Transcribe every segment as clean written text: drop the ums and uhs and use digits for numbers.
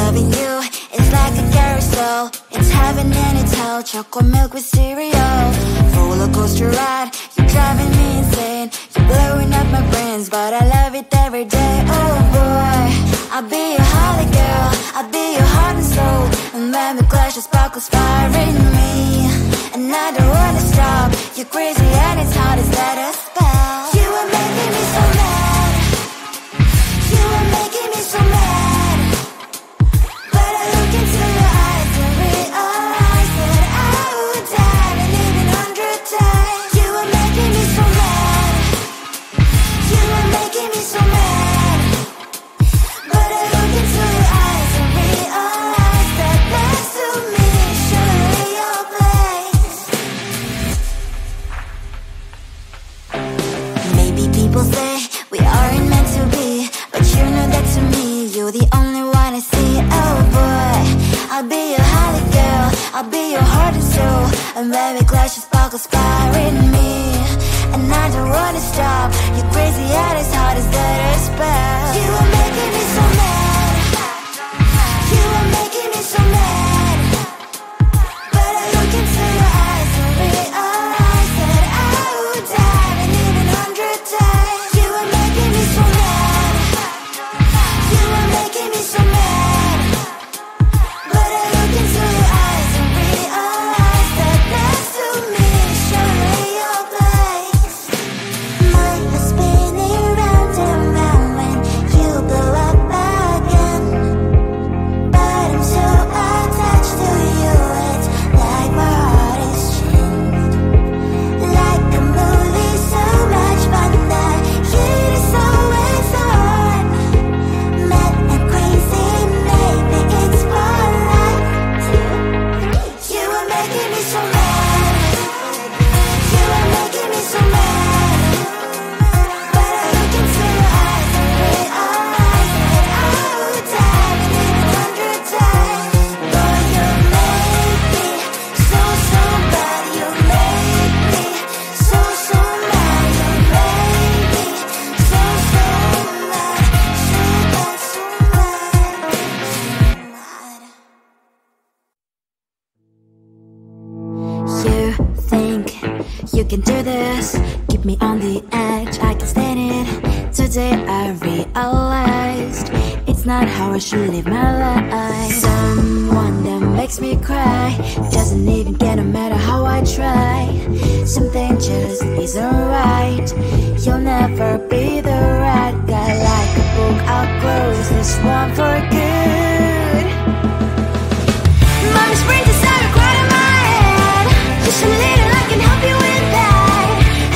Loving you is like a carousel. It's heaven and it's hell. Chocolate milk with cereal. Roller coaster ride. You're driving me insane. You're blowing up my brains, but I love it every day. Oh boy, I'll be your holly girl. I'll be your heart and soul. And when we clash, the sparkles fire in me. And I don't wanna stop. You're crazy and it's hard as let a spell. You are making me so mad. You are making me so mad. But I look into your eyes and realize that I would die and even 100 times. You are making me so mad. You are making me so mad. But I look into your eyes and realize that next to me is surely your place. Maybe people say we aren't meant to be, but you know that to me, you're the only one I see. Oh boy, I'll be your holly girl. I'll be your heart and soul. And when we clash, the sparkles fire in me. And I don't wanna stop. You're crazy and as hard as that a spell. You are making me so mad. You are making me so mad. But I look into your eyes and realize that I would die and even 100 times. You are making me so mad. You are making me so mad. But I look into your eyes and realize that next to me is surely your place. Mind was spinning round and round when you blow up again. But I'm so attached to you, it's like my heart is chained. Like a movie, so much fun that it is always on. Mad and crazy, maybe it's for life. You are making me so mad. You are making me so mad. But I look into your eyes and realize that I would die and even 100 times. Boy, you make me so, so bad. You make me so, so mad. You make me so, so mad. So bad, so mad. You think you can do this, keep me on the edge, I can stand it. Today I realized it's not how I should live my life. Someone that makes me cry doesn't even get no matter how I try. Something just isn't right. You'll never be the right guy. Like a book, I'll close this one for good. Mommy's brain decided quite in my head. Just a little, I can help you with that.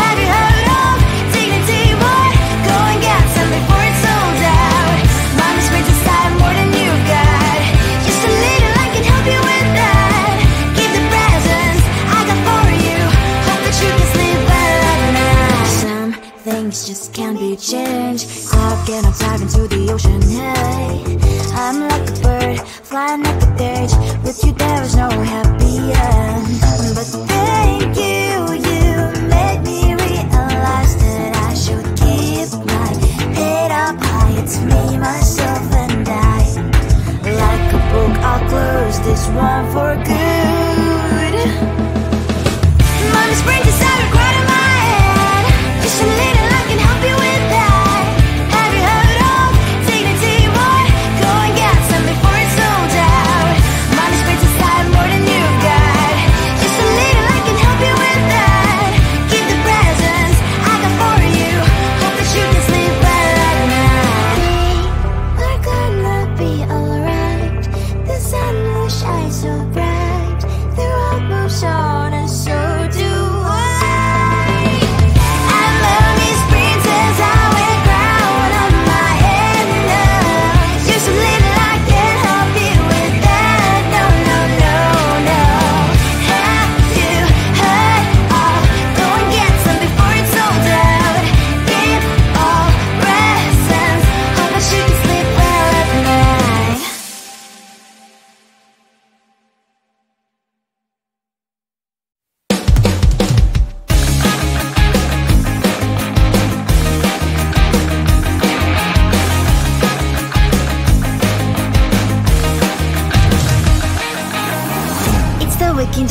Have you heard of dignity, boy? Go and get some before it's sold out. Mommy's brain decided more than you got. Just a little, I can help you with that. Give the presents I got for you. Hope that you can sleep well at night. Some things just can't be changed. Clock and I'm diving to the ocean. Hey, I'm like a bird flying like a cage. With you there is no happy end. But thank you, you made me realize that I should keep my head up high. It's me, myself and I. Like a book, I'll close this one for good. Mommy's brain decided quite in my head. Just a little, I can help you with that. Have you heard of dignity, boy? Go and get some before it's sold out. Mommy's brain decided more than you got. Just a little, I can help you with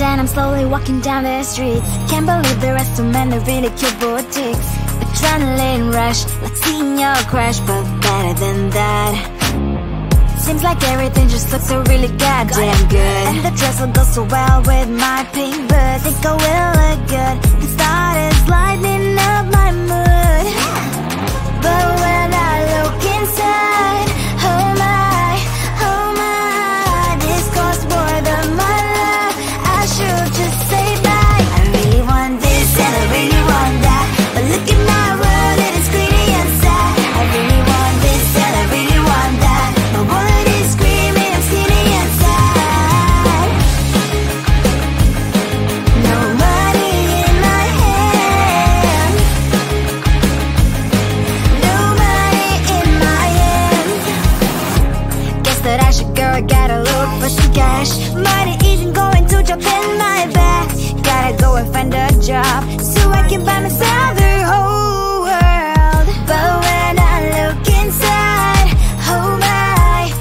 and I'm slowly walking down the streets. Can't believe there are so many really cute boutiques. Adrenaline rush, like seeing your crush, but better than that. Seems like everything just looks so really goddamn good. And the dress will go so well with my pink boots. Think I will look good. The start is lighting up my mood. But when I look inside, oh my, this costs more than my love. I should just say bye. I really want this and I really want that, but look at my world, it is greedy and sad. I really want this and I really want that, my wallet is screaming, I'm skinny and sad. No money in my hand, no money in my hand. Guess that I should go, I gotta look for some cash. Money isn't going to drop in my bag. Gotta go and find a job so I can buy myself the whole world. But when I look inside, oh my,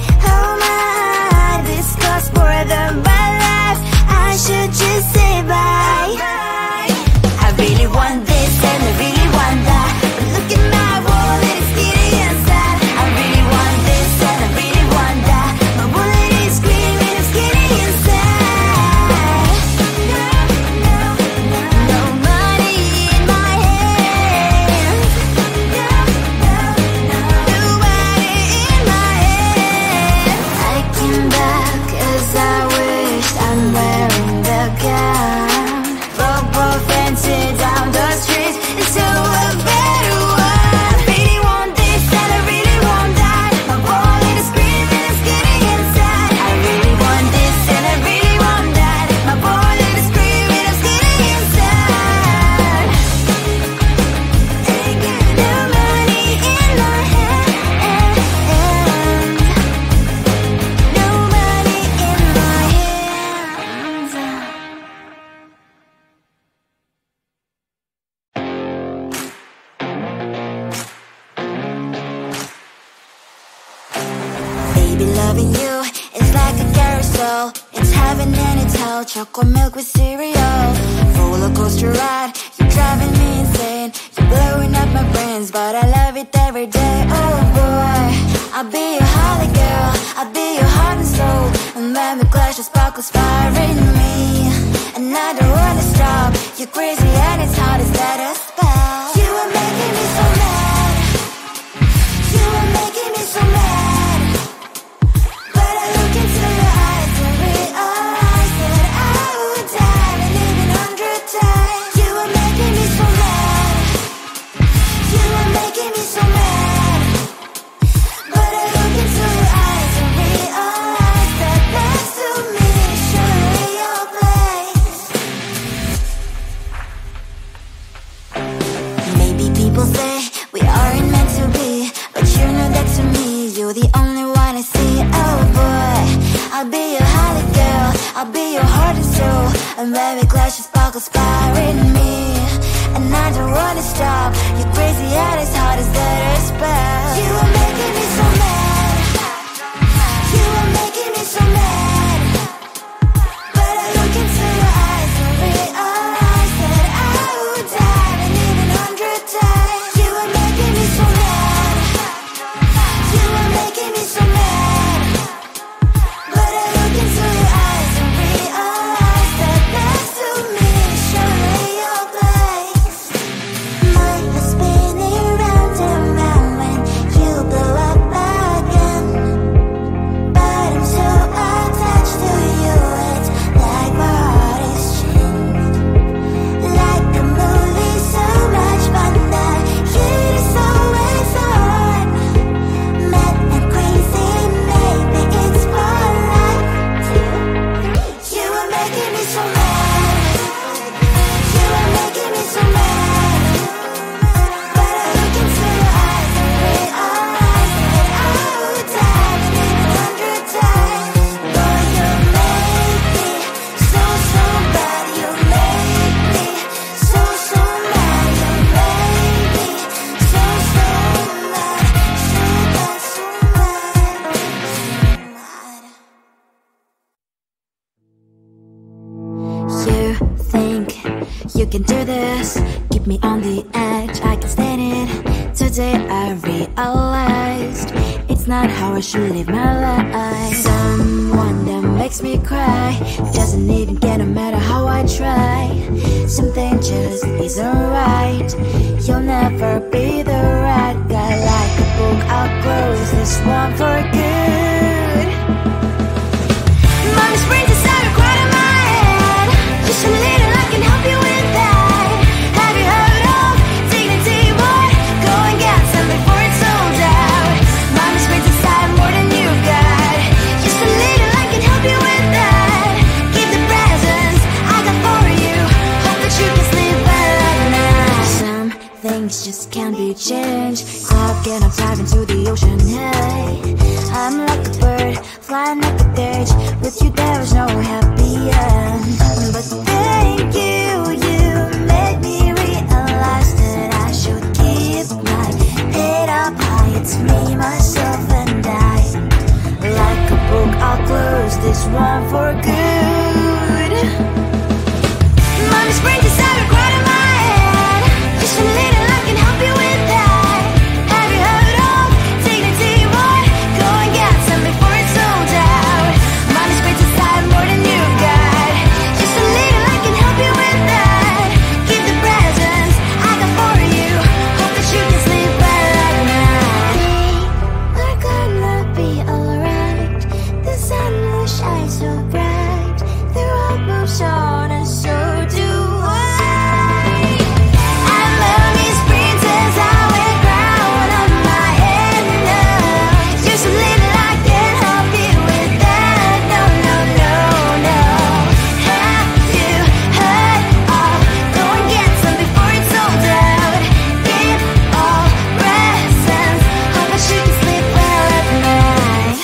this costs more than my life. I should just say bye. I really want this and I really want that, but look at my wallet, it's skinny and sad. I really want this and I really want that, my wallet is screaming, I'm skinny and sad. No money in my hand, no money in my hand. I came back 'cause I wished I'm wearing the gown. Rope fancy down the streets into a better one. I really want this and I really want that, my wallet is screaming, I'm skinny inside. I really want this and I really want that, my wallet is screaming, I'm skinny inside. Ain't got no money in my hand, no money in my hands. Baby, loving you is like a carousel. It's heaven and it's hell. Chocolate milk with cereal. Roller coaster ride, you're driving me insane. You're blowing up my brains, but I love it every day. Oh boy, I'll be your holly girl, I'll be your heart and soul. And when we clash, the sparkles fire in me, and I don't wanna stop. You're crazy and it's hard as that a spell. You are making me so mad, you are making me so mad. But I look into your eyes and realize that I would die and even 100 times. You are making me so mad, you are making me so mad. But I look into your eyes and realize that next to me is surely your place. Maybe people say we aren't meant to be, but you know that to me, you're the only one I see. Oh boy, I'll be your holly girl, I'll be your heart and soul. And when we clash, the sparkles fire in me, and I don't wanna stop. You're crazy and it's hard as that a spell. You are making me so mad, you are making me so mad. But I look into your eyes and realize that I would die and even 100 times. You are making me so mad, you are making me so mad. But I look into your eyes and realize that next to me me on the edge, I can't stand it. Today I realized it's not how I should live my life. Someone that makes me cry doesn't even get no matter how I try. Something just isn't right. You'll never be the right guy. Like a book, I'll close this one for good. Mommy's brains inside right in my head. Just a little, I can help you with that. Have you heard of dignity, boy? Go and get some before it's sold out. Mommy's brains inside more than you got. Just a little, I can help you with that. Give the presents I got for you. Hope that you can sleep well at night. Some things just can't be changed. Cloud and I'm diving to the ocean. Hey, I'm like a bird flying like a cage. With you there was no happy end. But thank you, you made me realize that I should keep my head up high. It's me, myself and I. Like a book, I'll close this one for good. Mommy's brains inside right in my head. Just a little, I can help you with that. Have you heard of dignity, boy? Go and get some before it's sold out. Mommy's brains inside more than you got. Just a little, I can help you with that. Give the presents I got for you. Hope that you can sleep well at night. We're gonna be alright. The sun will shine so bright. The road moves on and so do I. I'm mommy's princess, I wear crown on my head now. Just a little, I can help you with that. No, no, no, no. Have you heard of? Go and get some before it's sold out. Give all presents. Hope that you can sleep well at night.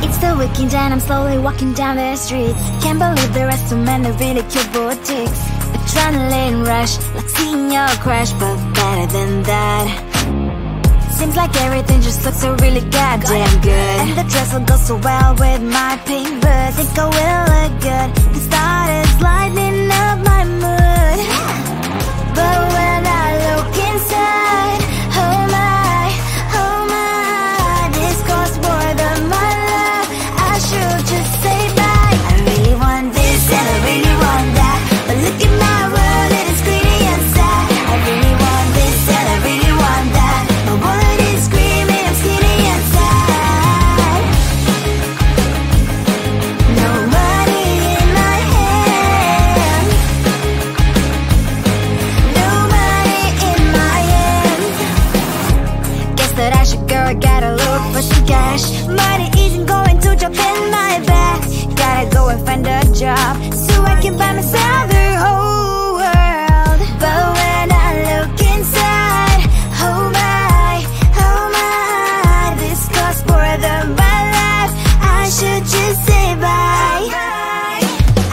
It's the weekend and I'm slowly walking down the streets. Can't believe there are so many really cute boutiques. Adrenaline rush, like seeing your crush, but better than that. Seems like everything just looks so really goddamn good. And the dress will go so well with my pink boots. Think I will look good. The start is lighting up my mood. But when I look inside, oh my, this costs more than my love. I should just say bye. I really want this and I really want that. But look at my world, it is greedy and sad. I really want this and I really want that. My wallet is screaming, I'm skinny and sad. No money in my hand. No money in my hand. Guess that I should go, I gotta look for some cash. Money isn't going to drop in my bag. Gotta go and find a job so I can buy myself the whole world. But when I look inside, oh my, this costs more than my life. I should just say bye.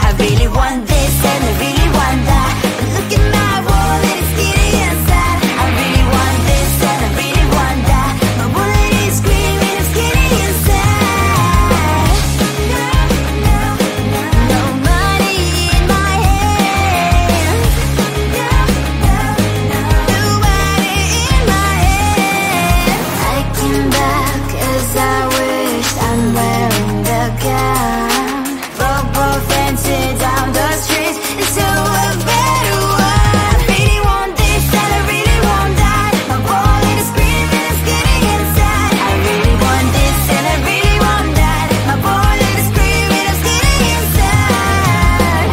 I really want this and I really want that. But look at my wallet, it's skinny and sad. I really want this and I really want that. My wallet is screaming, I'm skinny and sad. No money in my hand. No money in my hand. I came back 'cause I wished I'm wearing the gown. Broke fancy down the streets into a better one. Really want this and I really want that. My wallet is screaming, it's getting inside. I really want this and I really want that. My wallet is screaming, it's getting inside.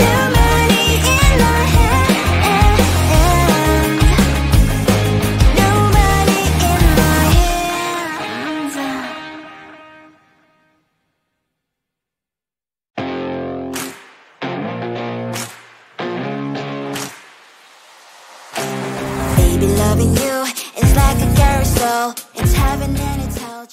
No money in my hand. No money in my hands. Baby, loving you is like a carousel. It's heaven and it's hell.